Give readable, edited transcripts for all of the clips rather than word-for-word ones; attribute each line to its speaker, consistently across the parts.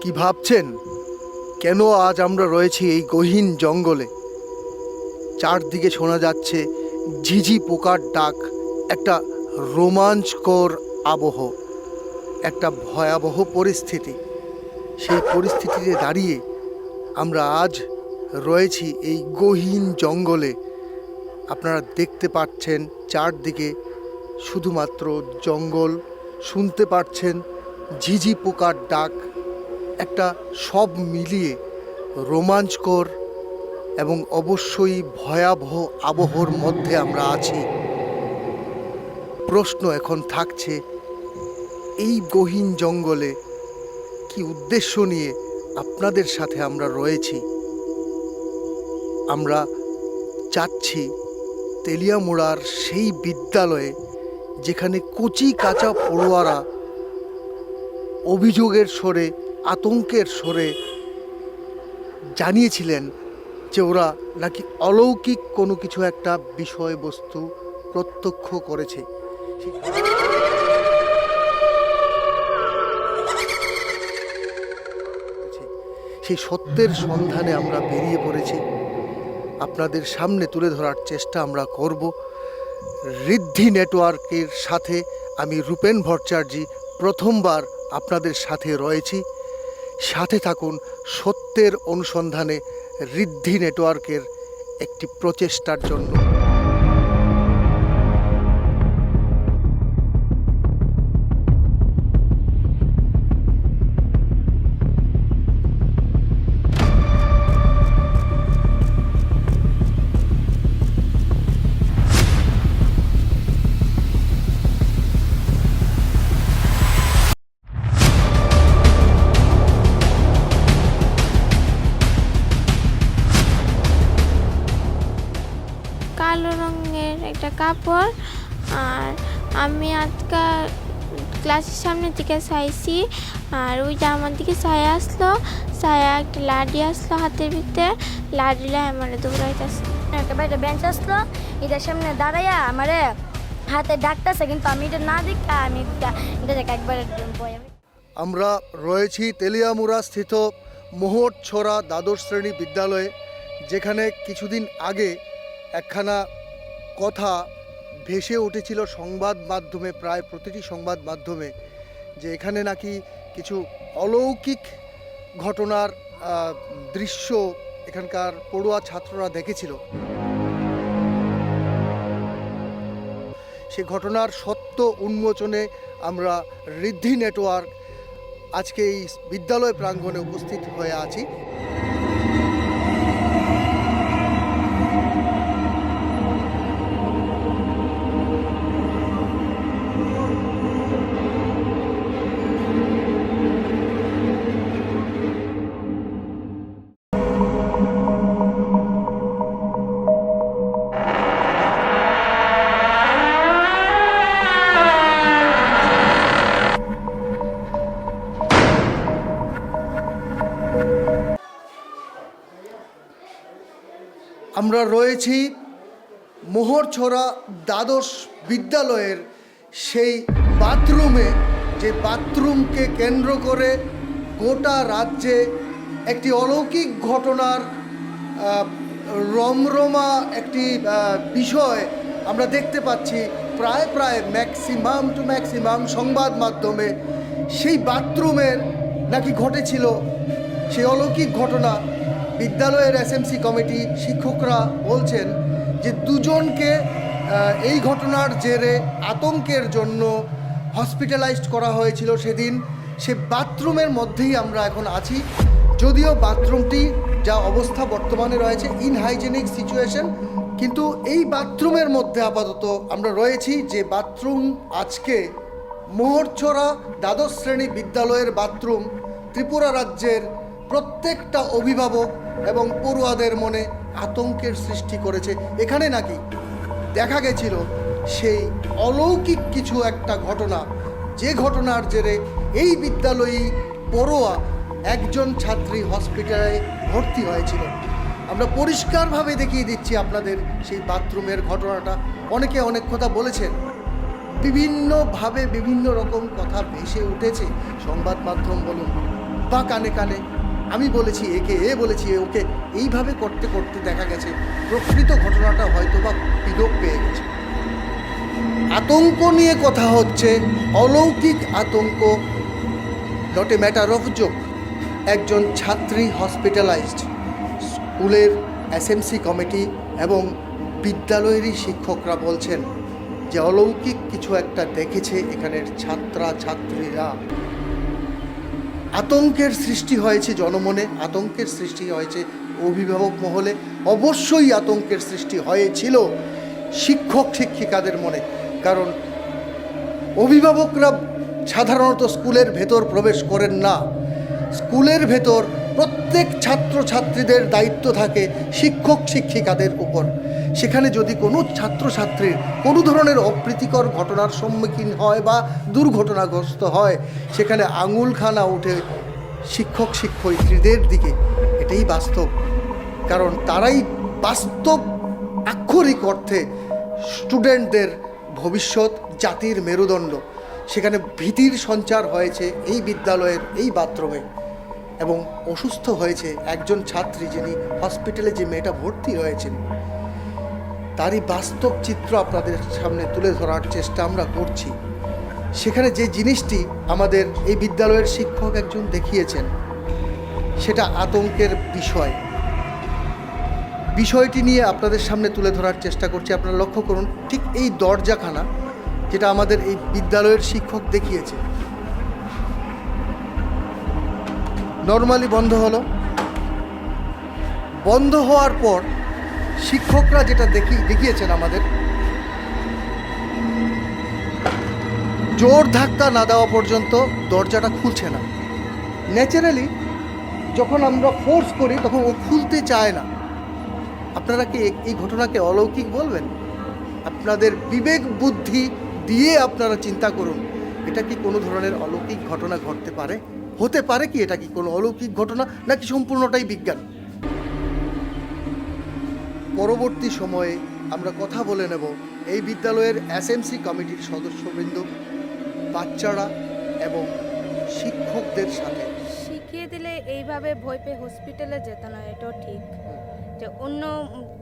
Speaker 1: কি ভাবছেন কেন আজ আমরা রয়েছি এই গহীন জঙ্গলে? চারদিকে শোনা যাচ্ছে ঝিঝি পোকার ডাক, একটা রোমাঞ্চকর আবহ, একটা ভয়াবহ পরিস্থিতি। সেই পরিস্থিতিতে দাঁড়িয়ে আমরা আজ রয়েছি এই গহীন জঙ্গলে। আপনারা দেখতে পাচ্ছেন চারদিকে শুধুমাত্র জঙ্গল, শুনতে পাচ্ছেন ঝিঝি পোকার ডাক, একটা সব মিলিয়ে রোমাঞ্চকর এবং অবশ্যই ভয়াবহ আবহর মধ্যে আমরা আছি। প্রশ্ন এখন থাকছে, এই গহীন জঙ্গলে কি উদ্দেশ্য নিয়ে আপনাদের সাথে আমরা রয়েছি? আমরা যাচ্ছি তেলিয়ামুড়ার সেই বিদ্যালয়ে যেখানে কচি কাঁচা পড়ুয়ারা অভিযোগের স্বরে, আতঙ্কের স্বরে জানিয়েছিলেন যে ওরা নাকি অলৌকিক কোনো কিছু একটা বিষয়বস্তু প্রত্যক্ষ করেছে। সেই সত্যের সন্ধানে আমরা বেরিয়ে পড়েছি, আপনাদের সামনে তুলে ধরার চেষ্টা আমরা করব। ঋদ্ধি নেটওয়ার্কের সাথে আমি রূপেন ভট্টাচার্য প্রথমবার আপনাদের সাথে রয়েছি। সাথে থাকুন সত্যের অনুসন্ধানে ঋদ্ধি নেটওয়ার্কের একটি প্রচেষ্টার জন্য।
Speaker 2: কালো রঙের একটা কাপড়, আর আমি আজকা ক্লাসের সামনের দিকে চাইছি, আর ওইটা আমার দিকে ছায়া আসলো, ছায়া একটা লাডি আসলো হাতের ভিতরে, লাডিটা আমার দৌড়াইতেছে।
Speaker 3: একটা বাইরে বেঞ্চ আসলো, এটার সামনে দাঁড়াইয়া আমারে হাতে ডাকতেছে, কিন্তু আমি এটা না দেখে আমি এটা দেখে একবারে
Speaker 1: আমরা রয়েছি তেলিয়ামুড়া স্থিত মোহরছড়া দ্বাদশ শ্রেণী বিদ্যালয়ে, যেখানে কিছুদিন আগে একখানা কথা ভেসে উঠেছিল সংবাদ মাধ্যমে, প্রায় প্রতিটি সংবাদ মাধ্যমে, যে এখানে নাকি কিছু অলৌকিক ঘটনার দৃশ্য এখানকার পড়ুয়া ছাত্ররা দেখেছিল। সে ঘটনার সত্য উন্মোচনে আমরা ঋদ্ধি নেটওয়ার্ক আজকে এই বিদ্যালয় প্রাঙ্গণে উপস্থিত হয়ে আছি। আমরা রয়েছি মোহরছড়া দ্বাদশ বিদ্যালয়ের সেই বাথরুমে, যে বাথরুমকে কেন্দ্র করে গোটা রাজ্যে একটি অলৌকিক ঘটনার রমরমা একটি বিষয় আমরা দেখতে পাচ্ছি প্রায় ম্যাক্সিমাম টু ম্যাক্সিমাম সংবাদ মাধ্যমে। সেই বাথরুমের নাকি ঘটেছিল সেই অলৌকিক ঘটনা। বিদ্যালয়ের এসএমসি কমিটি শিক্ষকরা বলছেন যে দুজনকে এই ঘটনার জেরে আতঙ্কের জন্য হসপিটালাইজড করা হয়েছিল সেদিন। সে বাথরুমের মধ্যেই আমরা এখন আছি, যদিও বাথরুমটি যা অবস্থা বর্তমানে রয়েছে ইনহাইজেনিক সিচুয়েশন, কিন্তু এই বাথরুমের মধ্যে আপাতত আমরা রয়েছি, যে বাথরুম আজকে মোহরছড়া দ্বাদশ শ্রেণী বিদ্যালয়ের বাথরুম ত্রিপুরা রাজ্যের প্রত্যেকটা অভিভাবক এবং পড়ুয়াদের মনে আতঙ্কের সৃষ্টি করেছে। এখানে নাকি দেখা গেছিল সেই অলৌকিক কিছু একটা ঘটনা, যে ঘটনার জেরে এই বিদ্যালয়ই পড়ুয়া একজন ছাত্রী হসপিটালে ভর্তি হয়েছিল। আমরা পরিষ্কারভাবে দেখিয়ে দিচ্ছি আপনাদের সেই বাথরুমের ঘটনাটা। অনেকে অনেক কথা বলেছেন, বিভিন্নভাবে বিভিন্ন রকম কথা ভেসে উঠেছে, সংবাদ মাধ্যম বলুন, বা কানে কানে আমি বলেছি একে, এ বলেছি ওকে, এইভাবে করতে করতে দেখা গেছে প্রকৃত ঘটনাটা হয়তো বা বিলোপ পেয়ে গেছে। আতঙ্ক নিয়ে কথা হচ্ছে, অলৌকিক আতঙ্ক, not a matter of joke. একজন ছাত্রী হসপিটালাইজড, স্কুলের এসএমসি কমিটি এবং বিদ্যালয়েরই শিক্ষকরা বলছেন যে অলৌকিক কিছু একটা দেখেছে এখানের ছাত্রীরা। আতঙ্কের সৃষ্টি হয়েছে জনমনে, আতঙ্কের সৃষ্টি হয়েছে অভিভাবক মহলে, অবশ্যই আতঙ্কের সৃষ্টি হয়েছিল শিক্ষক শিক্ষিকাদের মনে। কারণ অভিভাবকরা সাধারণত স্কুলের ভেতর প্রবেশ করেন না। স্কুলের ভেতর প্রত্যেক ছাত্রছাত্রীদের দায়িত্ব থাকে শিক্ষক শিক্ষিকাদের উপর। সেখানে যদি কোনো ছাত্রছাত্রীর কোনো ধরনের অপ্রীতিকর ঘটনার সম্মুখীন হয় বা দুর্ঘটনাগ্রস্ত হয়, সেখানে আঙুলখানা ওঠে শিক্ষক শিক্ষয়িত্রীদের দিকে। এটাই বাস্তব, কারণ তারাই বাস্তব আক্ষরিক অর্থে স্টুডেন্টদের ভবিষ্যৎ, জাতির মেরুদণ্ড। সেখানে ভীতির সঞ্চার হয়েছে এই বিদ্যালয়ের এই বাথরুমে, এবং অসুস্থ হয়েছে একজন ছাত্রী, যিনি হসপিটালে যে মেয়েটা ভর্তি হয়েছেন, তারই বাস্তব চিত্র আপনাদের সামনে তুলে ধরার চেষ্টা আমরা করছি। সেখানে যে জিনিসটি আমাদের এই বিদ্যালয়ের শিক্ষক একজন দেখিয়েছেন, সেটা আতঙ্কের বিষয়। বিষয়টি নিয়ে আপনাদের সামনে তুলে ধরার চেষ্টা করছি। আপনারা লক্ষ্য করুন, ঠিক এই দরজাখানা যেটা আমাদের এই বিদ্যালয়ের শিক্ষক দেখিয়েছে, নর্মালি বন্ধ হলো। বন্ধ হওয়ার পর শিক্ষকরা যেটা দেখিয়েছেন আমাদের, জোর ধাক্কা না দেওয়া পর্যন্ত দরজাটা খুলছে না। ন্যাচারালি যখন আমরা ফোর্স করি তখন ও খুলতে চায় না। আপনারা কি এই ঘটনাকে অলৌকিক বলবেন? আপনাদের বিবেক বুদ্ধি দিয়ে আপনারা চিন্তা করুন, এটা কি কোনো ধরনের অলৌকিক ঘটনা ঘটতে পারে? হতে পারে কি এটা কি কোনো অলৌকিক ঘটনা, নাকি সম্পূর্ণটাই বিজ্ঞান? পরবর্তী সময়ে আমরা কথা বলে নেব এই বিদ্যালয়ের এসএমসি কমিটির সদস্যবৃন্দ, বাচ্চারা এবং শিক্ষকদের সাথে।
Speaker 4: শিখিয়ে দিলে এইভাবে ভয় পেয়ে হসপিটালে যেত না, এটাও ঠিক। যে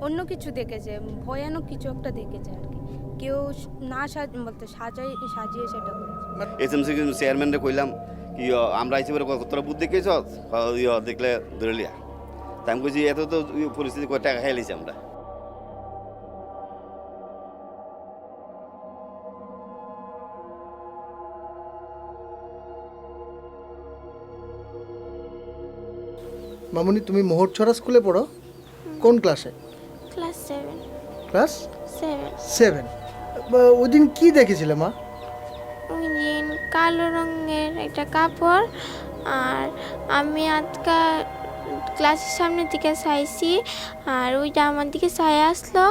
Speaker 4: অন্য কিছু দেখেছে, ভয়ানক কিছু একটা দেখেছে আর কি, কেউ না বলতে সাজিয়ে সেটা করেছে।
Speaker 5: এসএমসি চেয়ারম্যানরে কইলাম কি আমরা হিসেবে কতটা বুদ্ধি দেখেছ, দেখলে ধরে লিয়া। তাই আমি কইছি এত তো পরিস্থিতি কয় টাকা খাইলিছি আমরা।
Speaker 1: মামুনি, তুমি মোহরছড়া স্কুলে পড়ো? কোন ক্লাসে?
Speaker 2: ক্লাস 7।
Speaker 1: ক্লাস
Speaker 2: 7।
Speaker 1: 7। ওই দিন কী দেখেছিলে মা?
Speaker 2: ওই দিন কালো রঙের একটা কাপড়, আর আমি আজকা ক্লাসের সামনের দিকে চাইছি, আর ওইটা আমার দিকে ছায়া আসলো,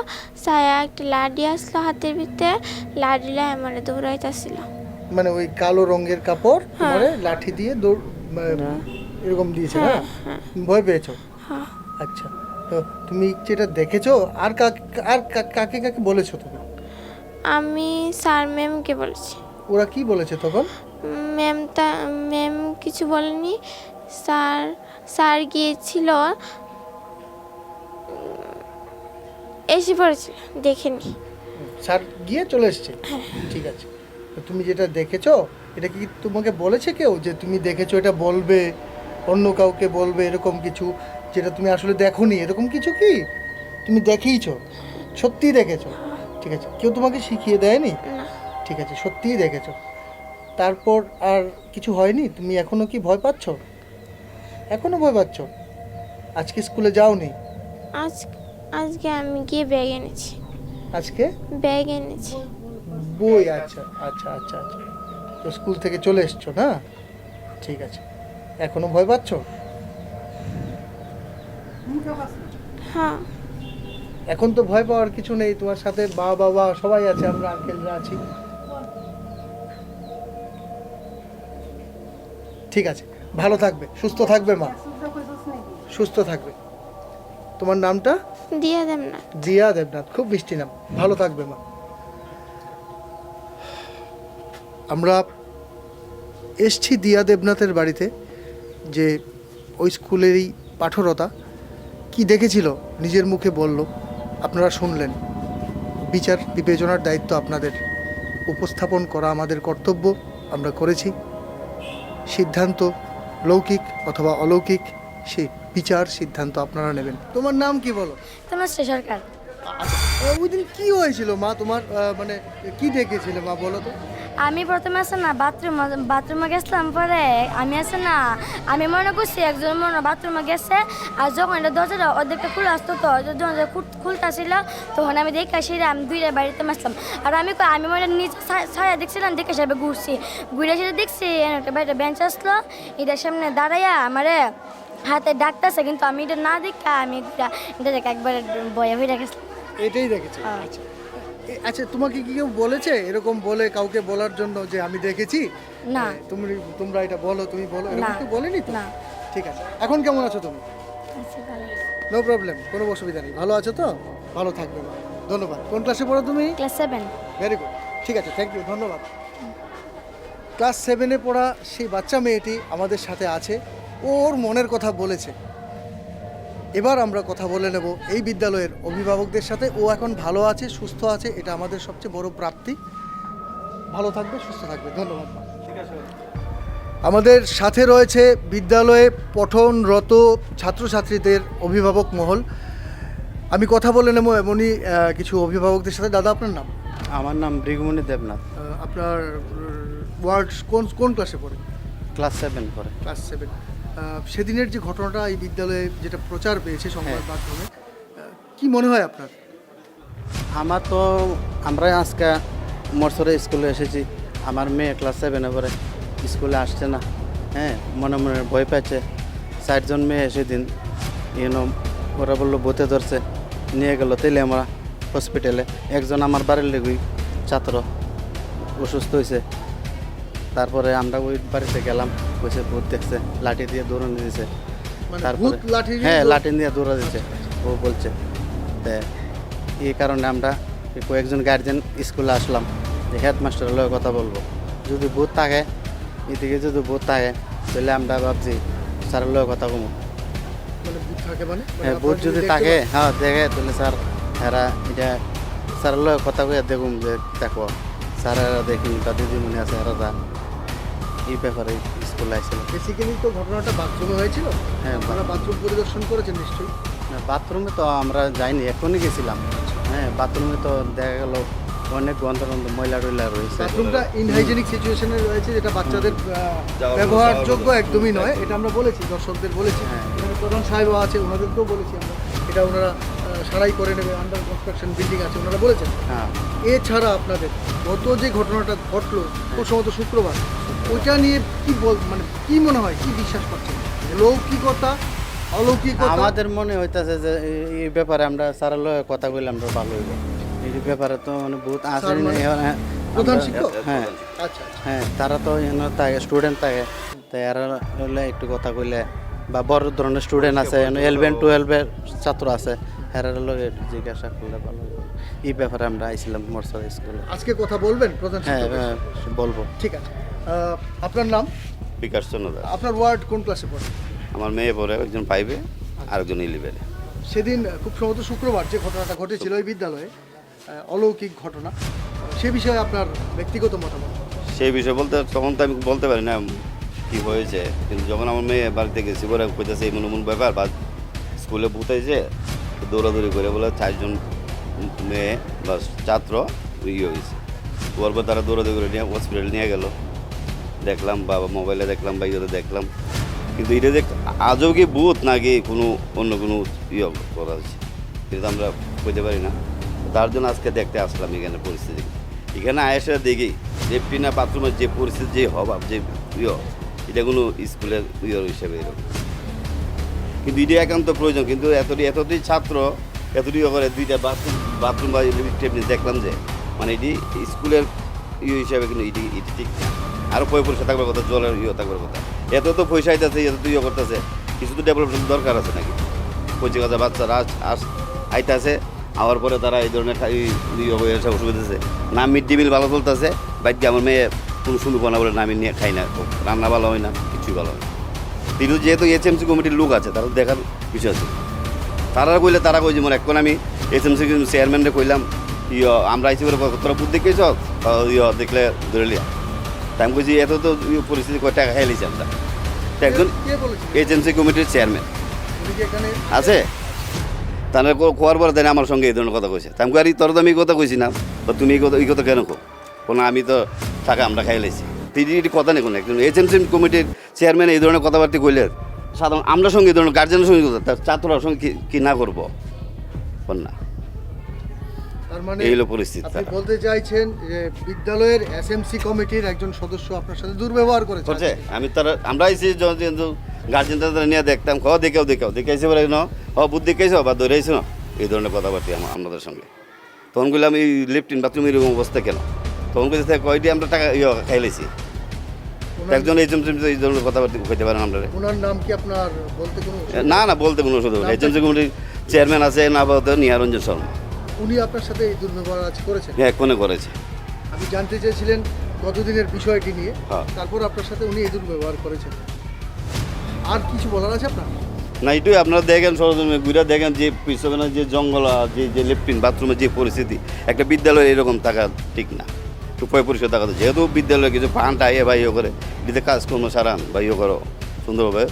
Speaker 2: ছায়া একটা লাডি আসলো হাতের ভিতরে, লাডিলা আমার দৌড়াইতেছিল।
Speaker 1: মানে ওই কালো রঙের কাপড় তোমারে লাঠি দিয়ে এরকম দিয়েছে না? ভয় পেয়েছো?
Speaker 2: হ্যাঁ।
Speaker 1: আচ্ছা, তো তুমি যেটা দেখেছো আর কাকে কাকে বলেছো তুমি?
Speaker 2: আমি স্যার ম্যামকে বলেছি।
Speaker 1: ওরা কি বলেছে তখন?
Speaker 2: ম্যাম কিছু বলেনি। স্যার গিয়েছিল, এসে পড়েছিল, দেখেনি।
Speaker 1: স্যার গিয়ে চলে এসছে? ঠিক আছে। তো তুমি যেটা দেখেছো, এটা কি তোমাকে বলেছে কেউ যে তুমি দেখেছো, এটা বলবে, অন্য কাউকে বলবে, এরকম কিছু যেটা তুমি আসলে দেখোনি, এরকম কিছু কি তুমি দেখেইছো? সত্যিই দেখেছো? ঠিক আছে। কেউ তোমাকে শিখিয়ে দেয়নি?
Speaker 2: না।
Speaker 1: ঠিক আছে, সত্যিই দেখেছো। তারপর আর কিছু হয়নি? তুমি এখনো কি ভয় পাচ্ছ? এখনো ভয় পাচ্ছ? আজকে স্কুলে যাওনি?
Speaker 2: আজকে আমি গিয়ে ব্যাগ এনেছি।
Speaker 1: আজকে
Speaker 2: ব্যাগ এনেছি,
Speaker 1: বই? আচ্ছা আচ্ছা আচ্ছা আচ্ছা। তো স্কুল থেকে চলে এসছো না? ঠিক আছে। এখনো ভয় পাচ্ছ?
Speaker 2: হ্যাঁ।
Speaker 1: এখন তো ভয় পাওয়ার কিছু নেই, তোমার সাথে মা বাবা সবাই আছে, আমরা আঙ্কেলরা আছি। ঠিক আছে, ভালো থাকবে, সুস্থ থাকবে মা, সুস্থ থাকবে। তোমার নামটা?
Speaker 2: দিয়া দেবনাথ।
Speaker 1: দিয়া দেবনাথ, খুব মিষ্টি নাম, ভালো থাকবে মা। আমরা এসছি দিয়া দেবনাথের বাড়িতে। যে ওই স্কুলেরই পাঠরতা কি দেখেছিল নিজের মুখে বলল, আপনারা শুনলেন। বিচার বিবেচনার দায়িত্ব আপনাদের, উপস্থাপন করা আমাদের কর্তব্য, আমরা করেছি। সিদ্ধান্ত লৌকিক অথবা অলৌকিক, সেই বিচার সিদ্ধান্ত আপনারা নেবেন। তোমার নাম কি বলো?
Speaker 3: তোমার সরকার।
Speaker 1: ওই দিন কি হয়েছিল মা তোমার, মানে কি দেখেছিলে মা বলো তো?
Speaker 3: আমি প্রথমে আছে না বাথরুমে গেছিলাম, পরে আমি মনে করছি একজন মনে বাথরুমে গেছে, আর যখন এটা দরজাটা অর্ধেকটা খুলে আসতো, তো যখন খুলতেছিল তখন আমি দেখে আসি আমি দুইটা বাড়িতে মাসলাম। আর আমি মনে নিচে ছায়া দেখছিলাম, দেখে সাহেবে ঘুরে সেটা দেখছি একটা বাড়িতে বেঞ্চ আসলো, এটার সামনে দাঁড়াইয়া আমারে হাতে ডাকতেছে, কিন্তু আমি এটা না দেখে আমি এটা দেখে একবারে বয়ে হয়ে গেছিলাম।
Speaker 1: এটাই দেখেছি। আচ্ছা, তোমাকে কি কেউ বলেছে এরকম বলে কাউকে বলার জন্য যে আমি দেখেছি?
Speaker 3: না।
Speaker 1: তোমরা এটা বলো, তুমি বলো, এরকম
Speaker 3: না।
Speaker 1: তো বলেনি তো?
Speaker 3: না।
Speaker 1: ঠিক আছে, এখন কেমন আছো তুমি? নো প্রবলেম, কোনো অসুবিধা নেই, ভালো আছো তো? ভালো থাকবে মা, ধন্যবাদ। কোন ক্লাসে পড়ো তুমি?
Speaker 3: ক্লাস 7।
Speaker 1: ভেরি গুড, ঠিক আছে, থ্যাংক ইউ, ধন্যবাদ। ক্লাস 7-এ পড়া সেই বাচ্চা মেয়েটি আমাদের সাথে আছে, ওর মনের কথা বলেছে। এবার আমরা কথা বলে নেব এই বিদ্যালয়ের অভিভাবকদের সাথে। ও এখন ভালো আছে, সুস্থ আছে, এটা আমাদের সবচেয়ে বড় প্রাপ্তি। ভালো থাকবে, সুস্থ থাকবে, ধন্যবাদ। আমাদের সাথে রয়েছে বিদ্যালয়ে পঠনরত ছাত্রছাত্রীদের অভিভাবক মহল। আমি কথা বলে নেব এমনই কিছু অভিভাবকদের সাথে। দাদা, আপনার নাম?
Speaker 6: আমার নাম ভৃগুমণি দেবনাথ।
Speaker 1: আপনার ওয়ার্ড কোন ক্লাসে পড়ে?
Speaker 6: ক্লাস 7 পড়ে।
Speaker 1: ক্লাস 7। সেদিনের যে ঘটনাটা এই বিদ্যালয়ে যেটা প্রচার পেয়েছে সংবাদ মাধ্যমে, কি মনে হয় আপনার?
Speaker 6: আমার তো আমরা আজকে মরসরে স্কুলে এসেছি, আমার মেয়ে ক্লাস 7-এ পড়ে, স্কুলে আসছে না। হ্যাঁ, মনে মনে ভয় পাচ্ছে। 60 জন মেয়ে সেদিন ওরা বললো ভূতে ধরছে, নিয়ে গেল তেলিয়ামরা হসপিটালে। একজন আমার বাড়ির লেগুই ছাত্র অসুস্থ হয়েছে। তারপরে আমরা ওই বাড়িতে গেলাম, বসে ভূত দেখছে, লাঠি দিয়ে দৌড়ানো দিয়েছে।
Speaker 1: মানে
Speaker 6: তারপরে
Speaker 1: ভূত লাঠি দিয়ে
Speaker 6: হ্যাঁ, লাঠি দিয়ে দৌড়া দিচ্ছে ও বলছে। এই কারণে আমরা কয়েকজন গার্জেন স্কুলে আসলাম, যে হেডমাস্টারের লগে কথা বলবো। যদি ভূত থাকে, এদিকে যদি ভূত থাকে, তাহলে আমরা ভাবছি স্যারের লগে কথা কমো।
Speaker 1: মানে ভূত থাকে মানে?
Speaker 6: হ্যাঁ, ভূত যদি থাকে, হ্যাঁ দেখে, তাহলে স্যার এরা এটা স্যারের লগে কথা কয়ে দেখুন যে দেখো স্যার এরা দেখি বা দিদিমণি আছে এরা যা। এই ব্যাপারে স্কুলে আসছিল।
Speaker 1: বেসিক্যালি তো ঘটনাটা বাথরুমে হয়েছিল।
Speaker 6: হ্যাঁ,
Speaker 1: আপনারা বাথরুম পরিদর্শন করেছেন নিশ্চয়ই?
Speaker 6: বাথরুমে তো আমরা যাইনি, এখনই গেছিলাম। হ্যাঁ, বাথরুমে তো দেখা গেল অনেক গন্ধ ময়লা টয়লা রয়েছে।
Speaker 1: বাথরুমটা ইনহাইজেনিক সিচুয়েশনে রয়েছে, যেটা বাচ্চাদের ব্যবহারযোগ্য একদমই নয়। এটা আমরা বলেছি, দর্শকদের বলেছি।
Speaker 6: হ্যাঁ।
Speaker 1: এখানে প্রধান সাহেব আছে, ওনাদেরকেও বলেছি আমরা, এটা ওনারা সারাই করে নেবে, আন্ডার কনস্ট্রাকশন বিল্ডিং আছে, ওনারা বলেছেন।
Speaker 6: হ্যাঁ,
Speaker 1: এছাড়া আপনাদের গত যে ঘটনাটা ঘটলো প্রথমত শুক্রবার, ওইটা নিয়ে মানে কি মনে হয়, কি বিশ্বাস করছেন? লৌকিকতা, অলৌকিকতা?
Speaker 6: আমাদের মনে হইতাছে যে এই ব্যাপারে আমরা স্যারের লগে কথা বললে আমরা ভালো হইব। এই ব্যাপারে তো মানে বহুত আসে।
Speaker 1: স্যার মানে প্রধান শিক্ষক?
Speaker 6: হ্যাঁ,
Speaker 1: আচ্ছা,
Speaker 6: হ্যাঁ, তারা তো এখানে থাকে, স্টুডেন্ট থাকে, তাই এরা হলে একটু কথা কইলে, বা বড় ধরনের স্টুডেন্ট আছে, 11-12-এর ছাত্র আছে, এরা লগে একটু জিজ্ঞাসা করলে ভালো হইব। এই ব্যাপারে আমরা আইছিলাম মরসর স্কুলে।
Speaker 1: আজকে কথা বলবেন প্রধান
Speaker 6: হ্যাঁ,
Speaker 1: শিক্ষক?
Speaker 6: হ্যাঁ, বলবো।
Speaker 1: ঠিক আছে। আপনার নাম?
Speaker 5: বিকাশ চন্দ্র দাস।
Speaker 1: আপনার ওয়ার্ড কোন ক্লাসে পড়ে?
Speaker 5: আমার মেয়ে পড়ে, একজন 5-এ আর একজন 11-এ।
Speaker 1: সেদিন খুব সম্ভবত শুক্রবার যে ঘটনাটা ঘটেছিল ওই বিদ্যালয়ে, অলৌকিক ঘটনা, সে বিষয়ে আপনার ব্যক্তিগত মতামত?
Speaker 5: সেই বিষয়ে বলতে তখন তো আমি বলতে পারি না কি হয়েছে, কিন্তু যখন আমার মেয়ে বাড়িতে গেছি বলে কইতেছে এই মন ব্যাপার, বা স্কুলে ভূতাইছে, দৌড়াদৌড়ি করে বলে 4 জন মেয়ে বা ছাত্র হয়েছে। ওর পর তারা দৌড়াদৌড়ি করে নিয়ে হসপিটাল নিয়ে গেল। দেখলাম, বাবা মোবাইলে দেখলাম বা ইয়েতে দেখলাম, কিন্তু এটা যে আজও কি ভূত নাকি কোনো অন্য কোনো করা হচ্ছে, কিন্তু আমরা বুঝতে পারি না। তার জন্য আজকে দেখতে আসলাম এখানে পরিস্থিতি। এখানে আয়েসা দেখি যে পিনা বাথরুমের যে পরিস্থিতি, যে অভাব, যে এটা কোনো স্কুলের হিসেবে এরকম, কিন্তু এটা একান্ত প্রয়োজন। কিন্তু এতটি ছাত্র এতটি করে 2টা বাথরুম বা দেখলাম যে মানে এটি স্কুলের হিসাবে কিন্তু এটি ঠিক না। আরও পরিষ্কার থাকবার কথা, জলের থাকবার কথা। এত তো পয়সা আইতেছে, এত তো করতেছে, কিছু তো ডেভেলপমেন্ট দরকার আছে নাকি? 25 হাজার বাচ্চারা আইতেছে, আওয়ার পরে তারা এই ধরনের অসুবিধা আছে না। মিড ডে মিল ভালো চলতেছে, বাইরে আমার মেয়ে কোনো শুনবো না বলে না, আমি নিয়ে খাই না, রান্না ভালো হয় না, কিছুই ভালো হয় না। কিন্তু যেহেতু HMC কমিটির লোক আছে তারা দেখার বিষয় আছে, তারা কইলে তারা কই যেমন এখন আমি HMC চেয়ারম্যানরে কইলাম আমরা আইসি বলে তোরা বুদ্ধি দেখেছ দেখলে ধরে লিয়া, তাই আমি কইছি এত তো পরিস্থিতি কয় টাকা খাইলেছি আমরা। তো একজন
Speaker 1: কে বলেছিল?
Speaker 5: HMC কমিটির চেয়ারম্যান
Speaker 1: উনি কি এখানে
Speaker 5: আছে, তাহলে কোয়ার পরে দেন আমার সঙ্গে এই ধরনের কথা কইছে। আমি আর তোর তো আমি এই কথা কইছি না, বা তুমি এই কথা কেন কো, কোনো আমি তো টাকা আমরা খাইলেছি, তিনি কথা নেই কোনো একজন HMC কমিটির চেয়ারম্যান এই ধরনের কথাবার্তা কইলে সাধারণ আমরা সঙ্গে এই ধরনের গার্জেনের সঙ্গে কথা, তার ছাত্ররা সঙ্গে কি না করবো না,
Speaker 1: তার মানে
Speaker 5: এই হলো পরিস্থিতি।
Speaker 1: আপনি বলতে চাইছেন যে বিদ্যালয়ের SMC কমিটির একজন সদস্য আপনার সাথে দুর্ব্যবহার করেছে?
Speaker 5: করছে আমি তারা আমরা আইসি কিন্তু গার্জেনটা তারা নিয়ে দেখতাম দেখাইছে বলে বুদ্ধি দেখাইছো বা ধরেছ না, এই ধরনের কথাবার্তা আমাদের সঙ্গে। তখন বললাম এই লেফটিন বাথরুম এরকম অবস্থা কেন, তখন বলছে কয়টি আমরা টাকা খাইলেছি। একজন এই ধরনের কথাবার্তা কইতে পারেন আমরা।
Speaker 1: ওনার নাম কি আপনার বলতে কোনো?
Speaker 5: না বলতে কোনো অসুবিধা নেই। HMC কমিটির চেয়ারম্যান আছে নাবাদ নিহারঞ্জন শর্মা,
Speaker 1: উনি আপনার সাথে এই দুর্ব্যবহার আজ করেছেন?
Speaker 5: হ্যাঁ কোনে করেছে।
Speaker 1: আপনি জানতে চেয়েছিলেন গতদিনের বিষয়টি নিয়ে,
Speaker 5: হ্যাঁ।
Speaker 1: তারপর আপনার সাথে উনি এই দুর্ব্যবহার করেছেন। আর কিছু বলার আছে আপনার?
Speaker 5: না এটাই আপনারা দেখেন সরজমে ঘুরে দেখেন যে পিছনে যে জঙ্গল যে লেফটিন বাথরুমের যে পরিস্থিতি, একটা বিদ্যালয়ে এরকম থাকা ঠিক না, একটু পরিষ্কার থাকা। যেহেতু বিদ্যালয়ে কিছু ফান্ডটা বা ইয়ে করে এটিতে কাজকর্ম সারান বা ইয়ে করো সুন্দরভাবে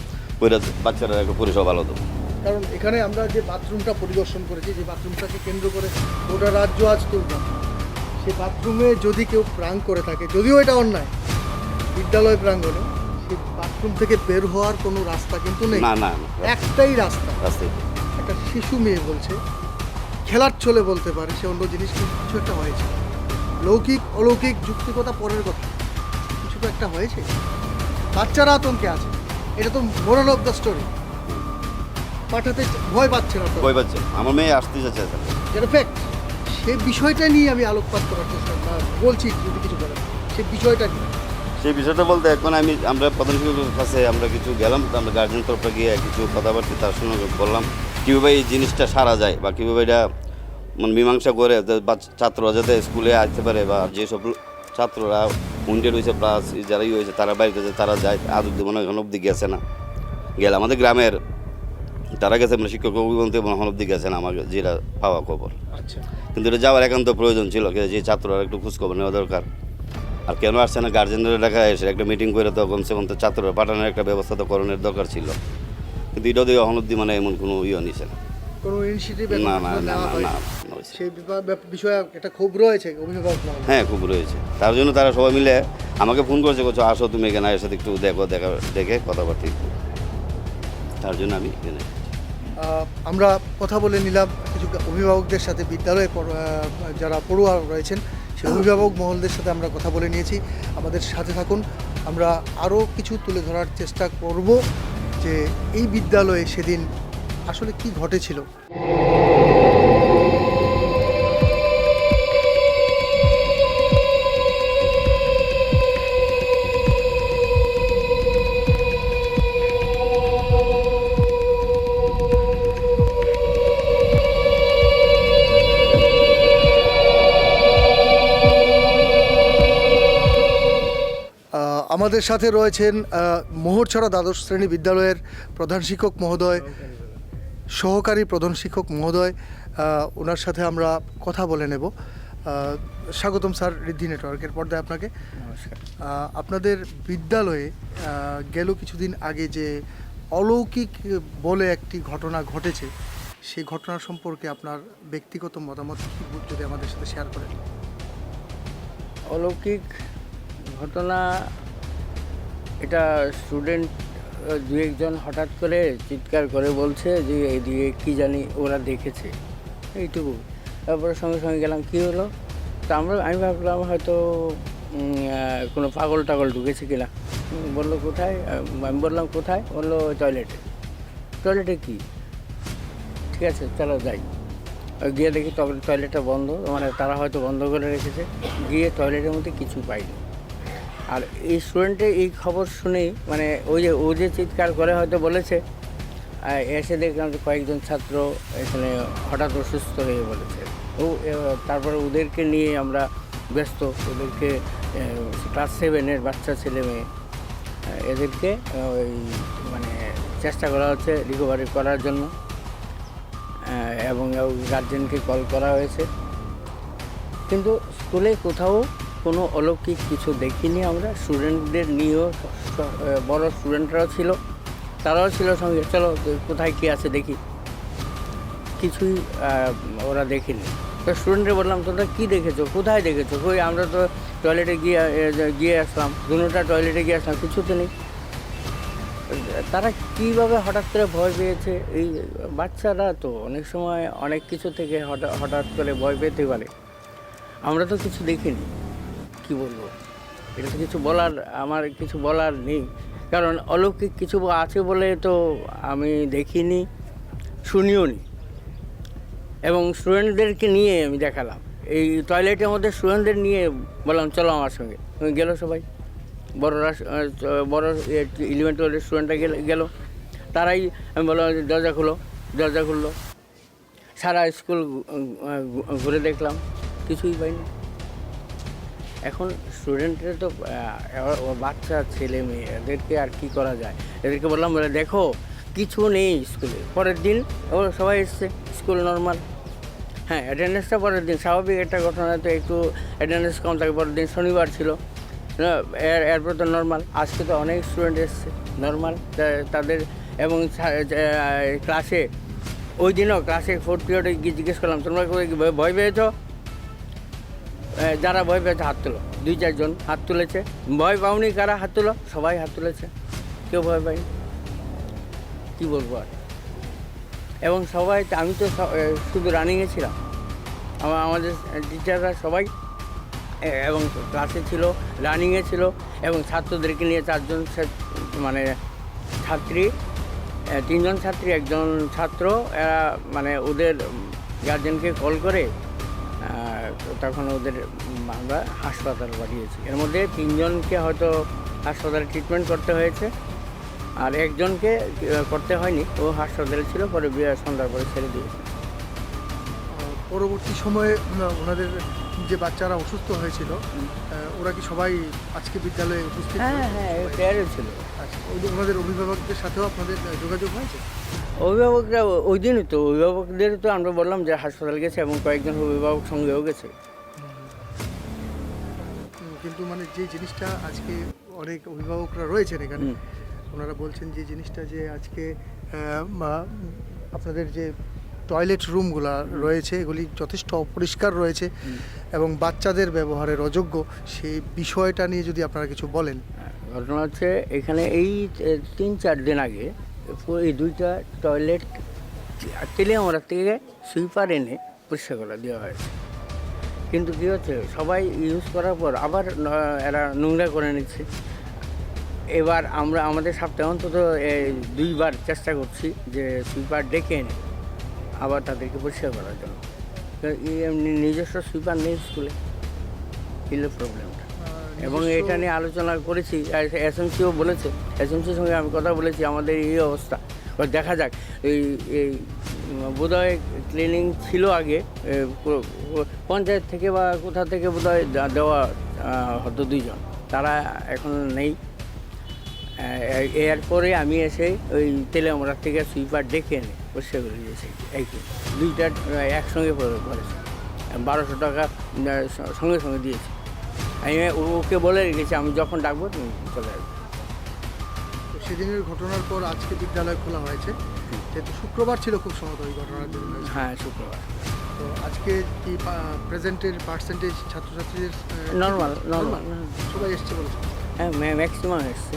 Speaker 5: বাচ্চারা একটু পরিষেবা ভালো দেবো।
Speaker 1: কারণ এখানে আমরা যে বাথরুমটা পরিদর্শন করেছি, যে বাথরুমটাকে কেন্দ্র করে গোটা রাজ্য আজ তুললাম, সেই বাথরুমে যদি কেউ প্রাং করে থাকে, যদিও এটা অন্যায়, বিদ্যালয় প্রাঙ্গণে সেই বাথরুম থেকে বের হওয়ার কোনো রাস্তা কিন্তু নেই।
Speaker 5: না
Speaker 1: একটাই রাস্তা।
Speaker 5: রাস্তায়
Speaker 1: একটা শিশু মেয়ে বলছে, খেলার ছলে বলতে পারে, সে অন্য জিনিস, কিন্তু কিছু একটা হয়েছে। লৌকিক অলৌকিক যুক্তিকতা পরের কথা, কিছু তো একটা হয়েছে। বাচ্চারা আতঙ্কে আছে, এটা তো মোরাল অফ দ্য স্টোরি। পাঠাতে ভয় পাচ্ছে না তো,
Speaker 5: ভয় পাচ্ছে, আমার মেয়ে আসতে যাচ্ছে
Speaker 1: যেটা ফ্যাক্ট। সেই বিষয়টা নিয়ে আমি আলোকপাত করার চেষ্টা বলছি, যদি কিছু বলেন সেই বিষয়টা নিয়ে।
Speaker 5: সেই বিষয়টা বলতে এখন আমরা প্রধান শিক্ষকের কাছে আমরা কিছু গেলাম, আমরা গার্জেন তরফে গিয়ে কিছু কথাবার্তা তার সঙ্গে বললাম কীভাবে এই জিনিসটা সারা যায় বা কীভাবে এটা মানে মীমাংসা করে ছাত্ররা যাতে স্কুলে আসতে পারে, বা যেসব ছাত্ররা উইন্ডেড হয়েছে প্লাস যারাই হয়েছে তারা বাড়িতে তারা যায়, আজ অব্দি মনে হয় এখন অব্দি গেছে না, গেলে আমাদের গ্রামের তারা গেছে, মানে শিক্ষক অভিবন্ধে এখন অব্দি গেছে না আমার যেটা পাওয়া খবর।
Speaker 1: আচ্ছা,
Speaker 5: কিন্তু এটা যাওয়ার একান্ত প্রয়োজন ছিল, যে ছাত্ররা একটু খোঁজখবর নেওয়া দরকার। আর কেন আসছে না গার্জেনদের লেখা এসে একটা মিটিং করে তো কমসে কম তো ছাত্ররা পাঠানোর একটা ব্যবস্থা তো করণের দরকার ছিল, কিন্তু এটা দিয়ে এখন অব্দি মানে এমন কোনো নিছে না।
Speaker 1: কোনো ইনিশিয়েটিভ
Speaker 5: না
Speaker 1: সেই বিষয়ে একটা ক্ষোভ রয়েছে অভিভাবক মহলে?
Speaker 5: হ্যাঁ খুব রয়েছে, তার জন্য তারা সবাই মিলে আমাকে ফোন করেছে, করছো আসো তুমি এখানে এর সাথে একটু দেখে কথাবার্তা, তার জন্য আমি এখানে।
Speaker 1: আমরা কথা বলে নিলাম কিছু অভিভাবকদের সাথে, বিদ্যালয়ে যারা পড়ুয়া রয়েছেন সেই অভিভাবক মহলদের সাথে আমরা কথা বলে নিয়েছি। আমাদের সাথে থাকুন, আমরা আরও কিছু তুলে ধরার চেষ্টা করব যে এই বিদ্যালয়ে সেদিন আসলে কি ঘটেছিল। আমাদের সাথে রয়েছেন মোহরছড়া দ্বাদশ শ্রেণী বিদ্যালয়ের প্রধান শিক্ষক মহোদয়, সহকারী প্রধান শিক্ষক মহোদয়, ওনার সাথে আমরা কথা বলে নেব। স্বাগতম স্যার ঋদ্ধি নেটওয়ার্কের পর্দায় আপনাকে। আপনাদের বিদ্যালয়ে গেল কিছুদিন আগে যে অলৌকিক বলে একটি ঘটনা ঘটেছে, সেই ঘটনা সম্পর্কে আপনার ব্যক্তিগত মতামত কি যদি আমাদের সাথে শেয়ার করেন।
Speaker 7: অলৌকিক ঘটনা, এটা স্টুডেন্ট দু একজন হঠাৎ করে চিৎকার করে বলছে যে এইদিকে কী জানি ওরা দেখেছে, এইটুকু। তারপরে সঙ্গে সঙ্গে গেলাম, কী হলো, তা আমি ভাবলাম হয়তো কোনো পাগল টাগল ঢুকেছে কিনা। বললো কোথায়, আমি বললাম কোথায়, বললো টয়লেটে কী, ঠিক আছে চলো যাই। গিয়ে দেখি টয়লেটটা বন্ধ, মানে তারা হয়তো বন্ধ করে রেখেছে। গিয়ে টয়লেটের মধ্যে কিছু পাইনি। আর এই স্টুডেন্টে এই খবর শুনেই মানে ও যে চিৎকার করে হয়তো বলেছে, এসে দেখলাম যে কয়েকজন ছাত্র এখানে হঠাৎ অসুস্থ হয়ে বলেছে। তারপরে ওদেরকে নিয়ে আমরা ব্যস্ত, ওদেরকে ক্লাস 7-এর বাচ্চা ছেলে মেয়ে এদেরকে ওই মানে চেষ্টা করা হচ্ছে রিকভারি করার জন্য, এবং গার্জেনকে কল করা হয়েছে। কিন্তু স্কুলে কোথাও কোনো অলৌকিক কিছু দেখিনি আমরা। স্টুডেন্টদের নিয়েও বড় স্টুডেন্টরাও ছিল, তারাও ছিল সঙ্গে, চলো কোথায় কী আছে দেখি, কিছুই ওরা দেখেনি। তো স্টুডেন্টরা বললাম, তোমরা কী দেখেছো, কোথায় দেখেছো? কই, আমরা তো টয়লেটে গিয়ে আসলাম, দুটা টয়লেটে গিয়ে আসলাম, কিছু তো নেই। তারা কীভাবে হঠাৎ করে ভয় পেয়েছে? এই বাচ্চারা তো অনেক সময় অনেক কিছু থেকে হঠাৎ করে ভয় পেতে পারে। আমরা তো কিছু দেখিনি, কি বলবো, এটা তো কিছু বলার, আমার কিছু বলার নেই। কারণ অলৌকিক কিছু আছে বলে তো আমি দেখিনি, শুনিও নি। এবং স্টুডেন্টদেরকে নিয়ে আমি দেখালাম, এই টয়লেটের মধ্যে স্টুডেন্টদের নিয়ে বললাম চলো আমার সঙ্গে, গেল সবাই। বড়রা, বড় 11 12 স্টুডেন্টরা গেল, তারাই আমি বললাম দরজা খুললো। সারা স্কুল ঘুরে দেখলাম, কিছুই পাইনি। এখন স্টুডেন্টরা তো বাচ্চা ছেলে মেয়ে, এদেরকে আর কি করা যায়? এদেরকে বললাম, বলে দেখো কিছু নেই স্কুলে। পরের দিন সবাই এসছে, স্কুল নর্মাল। হ্যাঁ, অ্যাটেন্ডেন্সটা পরের দিন স্বাভাবিক একটা ঘটনা, তো একটু অ্যাটেন্ডেন্স কম থাকে। পরের দিন শনিবার ছিল, এরপর তো নর্মাল। আজকে তো অনেক স্টুডেন্ট এসছে, নর্মাল তাদের। এবং ক্লাসে ওই দিনও ক্লাসে 4th পিরিয়ডে গিয়ে জিজ্ঞেস করলাম, তোমরা ভয় পেয়েছ? যারা ভয় পেয়েছে হাত তুলো। 2-4 জন হাত তুলেছে। ভয় পাওনি কারা? হাত তুলো। সবাই হাত তুলেছে, কেউ ভয় পায়নি। কী বলবো আর। এবং সবাই, আমি তো শুধু রানিংয়ে ছিলাম, আমাদের টিচাররা সবাই এবং ক্লাসে ছিল, রানিংয়ে ছিল, এবং ছাত্রদেরকে নিয়ে 4 জন মানে ছাত্রী, 3 জন ছাত্রী, 1 জন ছাত্র, এরা মানে ওদের গার্জেনকে কল করে তখন ওদের আমরা হাসপাতাল পাঠিয়েছি। এর মধ্যে 3 জনকে হয়তো হাসপাতালে ট্রিটমেন্ট করতে হয়েছে, আর 1 জনকে করতে হয়নি, ও হাসপাতালে ছিল, পরে সন্ধ্যার পরে ছেড়ে দিয়েছে।
Speaker 1: পরবর্তী সময়ে ওনাদের যে বাচ্চারা অসুস্থ হয়েছিল, ওরা কি সবাই আজকে বিদ্যালয়ে উপস্থিত?
Speaker 7: হ্যাঁ, প্রেয়ারে ছিল।
Speaker 1: আচ্ছা, ওনাদের অভিভাবকদের সাথেও আপনাদের যোগাযোগ হয়েছে?
Speaker 7: অভিভাবকরা ওই দিনই তো, অভিভাবকদের তো আমরা বললাম যে হাসপাতাল গেছে, এবং কয়েকজন অভিভাবক সঙ্গেও গেছে।
Speaker 1: কিন্তু মানে যে জিনিসটা আজকে অনেক অভিভাবকরা রয়েছেন এখানে, ওনারা বলছেন যে জিনিসটা যে আজকে আপনাদের যে টয়লেট রুমগুলো রয়েছে এগুলি যথেষ্ট অপরিষ্কার রয়েছে এবং বাচ্চাদের ব্যবহারের অযোগ্য, সেই বিষয়টা নিয়ে যদি আপনারা কিছু বলেন।
Speaker 7: ঘটনা হচ্ছে, এখানে এই 3-4 দিন আগে এই 2টা টয়লেট তেলিয়ামুড়া থেকে সুইপার এনে পরিষ্কার করে দেওয়া হয়েছে। কিন্তু কী হচ্ছে, সবাই ইউজ করার পর আবার এরা নোংরা করে নিচ্ছে। এবার আমরা আমাদের সপ্তাহে অন্তত 2বার চেষ্টা করছি যে সুইপার ডেকে এনে আবার তাদেরকে পরিষ্কার করার জন্য। এমনি নিজস্ব সুইপার নেই স্কুলে, এলো প্রবলেমটা। এবং এটা নিয়ে আলোচনা করেছি, এসএমসিও বলেছে, এসএমসির সঙ্গে আমি কথা বলেছি, আমাদের এই অবস্থা, দেখা যাক। এই বোধহয় ক্লিনিং ছিল আগে পঞ্চায়েত থেকে বা কোথা থেকে বোধহয় দেওয়া হতো 2 জন, তারা এখন নেই। এরপরে আমি এসে ওই তেলিয়ামুড়া থেকে সুইপার ডেকে এনে পরিষ্কার করে দিয়েছি। এই 2টা একসঙ্গে করেছে, 1200 টাকা সঙ্গে সঙ্গে দিয়েছি। আমি ওকে বলে রেখেছি, আমি যখন ডাকবো তুমি চলে আসবে।
Speaker 1: সেদিনের ঘটনার পর আজকে বিদ্যালয় খোলা হয়েছে, যেহেতু শুক্রবার ছিল খুব সম্ভবত ওই ঘটনার জন্য।
Speaker 7: হ্যাঁ, শুক্রবার।
Speaker 1: তো আজকে কি প্রেজেন্টের পার্সেন্টেজ ছাত্রছাত্রীদের
Speaker 7: নর্মাল
Speaker 1: সবাই এসছে বলেছে?
Speaker 7: হ্যাঁ, ম্যাক্সিমাম এসছে,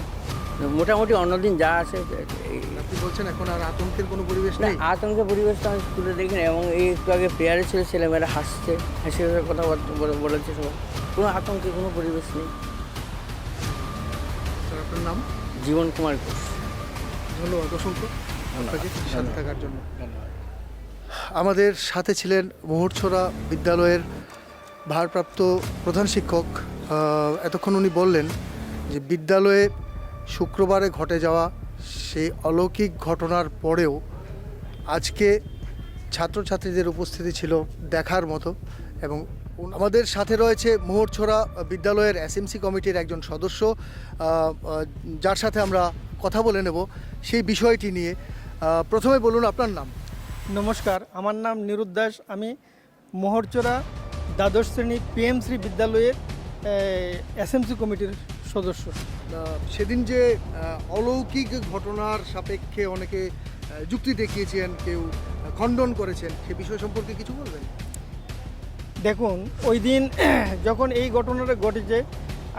Speaker 7: মোটামুটি অন্যদিন যা আছে।
Speaker 1: আপনি বলছেন এখন আর আতঙ্কের কোনো পরিবেশ
Speaker 7: না,
Speaker 1: নেই?
Speaker 7: আতঙ্কের পরিবেশ তো আমি স্কুলে দেখিনি। এবং এই একটু আগে প্রেয়ারে ছিল, ছেলেমেয়েরা হাসছে, হেসে কথাবার্তা বলেছে, সবাই, কোনো আতঙ্কের কোনো পরিবেশ নেই।
Speaker 1: স্যার, আপনার নাম?
Speaker 7: জীবন কুমার ঘোষ।
Speaker 1: ধন্যবাদ অসংখ্য আপনাকে সাথে থাকার জন্য।
Speaker 7: ধন্যবাদ।
Speaker 1: আমাদের সাথে ছিলেন মোহরছড়া বিদ্যালয়ের ভারপ্রাপ্ত প্রধান শিক্ষক। এতক্ষণ উনি বললেন যে বিদ্যালয়ে শুক্রবারে ঘটে যাওয়া সেই অলৌকিক ঘটনার পরেও আজকে ছাত্রছাত্রীদের উপস্থিতি ছিল দেখার মতো, এবং আমাদের সাথে রয়েছে মোহরছড়া বিদ্যালয়ের এসএমসি কমিটির একজন সদস্য, যার সাথে আমরা কথা বলে নেব সেই বিষয়টি নিয়ে। প্রথমে বলুন আপনার নাম।
Speaker 8: নমস্কার, আমার নাম নিরুদ্দাস। আমি মোহরচড়া দ্বাদশ শ্রেণী পিএমশ্রী বিদ্যালয়ের এসএমসি কমিটির সদস্য।
Speaker 1: সেদিন যে অলৌকিক ঘটনার সাপেক্ষে অনেকে যুক্তি দেখিয়েছেন, কেউ খণ্ডন করেছেন, সে বিষয় সম্পর্কে কিছু বলবেন?
Speaker 8: দেখুন, ওই দিন যখন এই ঘটনাটা ঘটেছে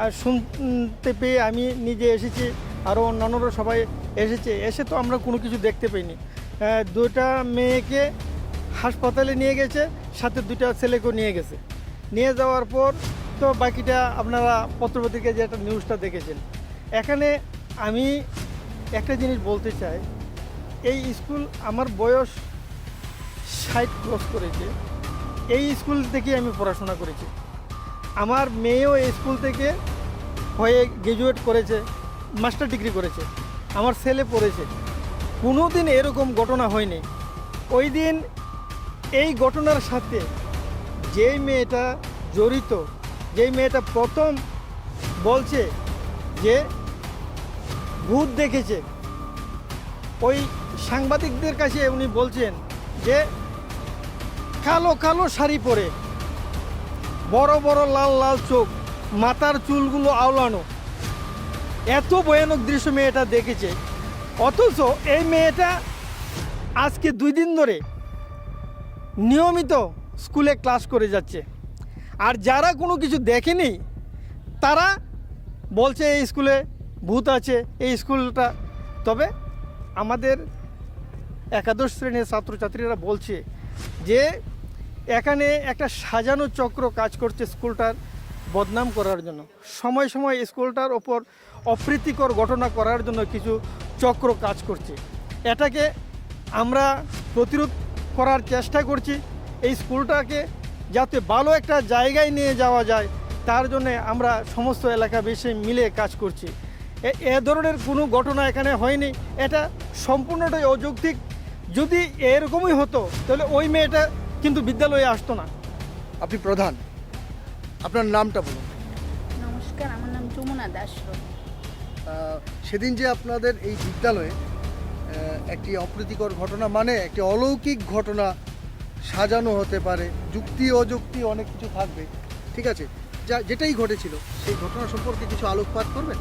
Speaker 8: আর শুনতে পেয়ে আমি নিজে এসেছি, আরও অন্যান্যরা সবাই এসে তো আমরা কোনো কিছু দেখতে পাইনি। দুটা মেয়েকে হাসপাতালে নিয়ে গেছে, সাথে দুটা ছেলেকেও নিয়ে গেছে। নিয়ে যাওয়ার পর তো বাকিটা আপনারা পত্রপত্রিকায় যে একটা নিউজটা দেখেছেন। এখানে আমি একটা জিনিস বলতে চাই, এই স্কুল আমার বয়স 60 ক্রস করেছে। এই স্কুল থেকে আমি পড়াশোনা করেছি। আমার মেয়েও এই স্কুল থেকে হয়ে গ্র্যাজুয়েট করেছে, মাস্টার ডিগ্রি করেছে, আমার ছেলে পড়েছে। কোনো দিন এরকম ঘটনা হয়নি। ওই দিন এই ঘটনার সাথে যেই মেয়েটা জড়িত, যেই মেয়েটা প্রথম বলছে যে ভূত দেখেছে, ওই সাংবাদিকদের কাছে উনি বলছেন যে কালো কালো শাড়ি পরে, বড় বড় লাল লাল চোখ, মাথার চুলগুলো আওলানো, এত ভয়ানক দৃশ্য মেয়েটা দেখেছে। অথচ এই মেয়েটা আজকে 2 দিন ধরে নিয়মিত স্কুলে ক্লাস করে যাচ্ছে। আর যারা কোনো কিছু দেখেনি তারা বলছে এই স্কুলে ভূত আছে, এই স্কুলটা। তবে আমাদের একাদশ শ্রেণীর ছাত্রছাত্রীরা বলছে যে এখানে একটা সাজানো চক্র কাজ করছে স্কুলটার বদনাম করার জন্য। সময় সময় স্কুলটার ওপর অপ্রীতিকর ঘটনা করার জন্য কিছু চক্র কাজ করছে। এটাকে আমরা প্রতিরোধ করার চেষ্টা করছি। এই স্কুলটাকে যাতে ভালো একটা জায়গায় নিয়ে যাওয়া যায় তার জন্য আমরা সমস্ত এলাকাবাসী মিলে কাজ করছি। এ ধরনের কোনো ঘটনা এখানে হয়নি। এটা সম্পূর্ণটাই অযৌক্তিক। যদি এরকমই হতো তাহলে ওই মেয়েটা কিন্তু বিদ্যালয়ে আসতো না।
Speaker 1: আপনি প্রধান, আপনার নামটা বলুন।
Speaker 9: নমস্কার, আমার নাম যমুনা দাস।
Speaker 1: সেদিন যে আপনাদের এই বিদ্যালয়ে একটি অপ্রীতিকর ঘটনা, মানে একটি অলৌকিক ঘটনা সাজানো হতে পারে, যুক্তি অযুক্তি অনেক কিছু থাকবে, ঠিক আছে, যেটাই ঘটেছিল সেই ঘটনা সম্পর্কে কিছু আলোকপাত করবেন?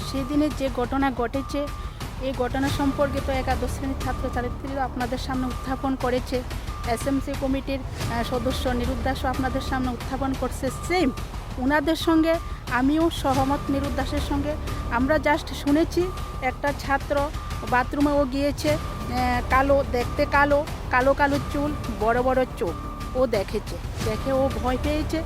Speaker 9: সেদিনের যে ঘটনা ঘটেছে, এই ঘটনা সম্পর্কে তো একাদশ শ্রেণীর ছাত্রছাত্রীরা আপনাদের সামনে উত্থাপন করেছে। এসএমসি কমিটির সদস্য নিরুদ্দাসও আপনাদের সামনে উত্থাপন করছে। সেম ওনাদের সঙ্গে আমিও সহমত, নিরুদ্দাসের সঙ্গে। আমরা জাস্ট শুনেছি একটা ছাত্র বাথরুমেও গিয়েছে, কালো দেখতে, কালো কালো কালো চুল, বড় বড় চোখ ও দেখেছে। দেখে ও ভয় পেয়েছে।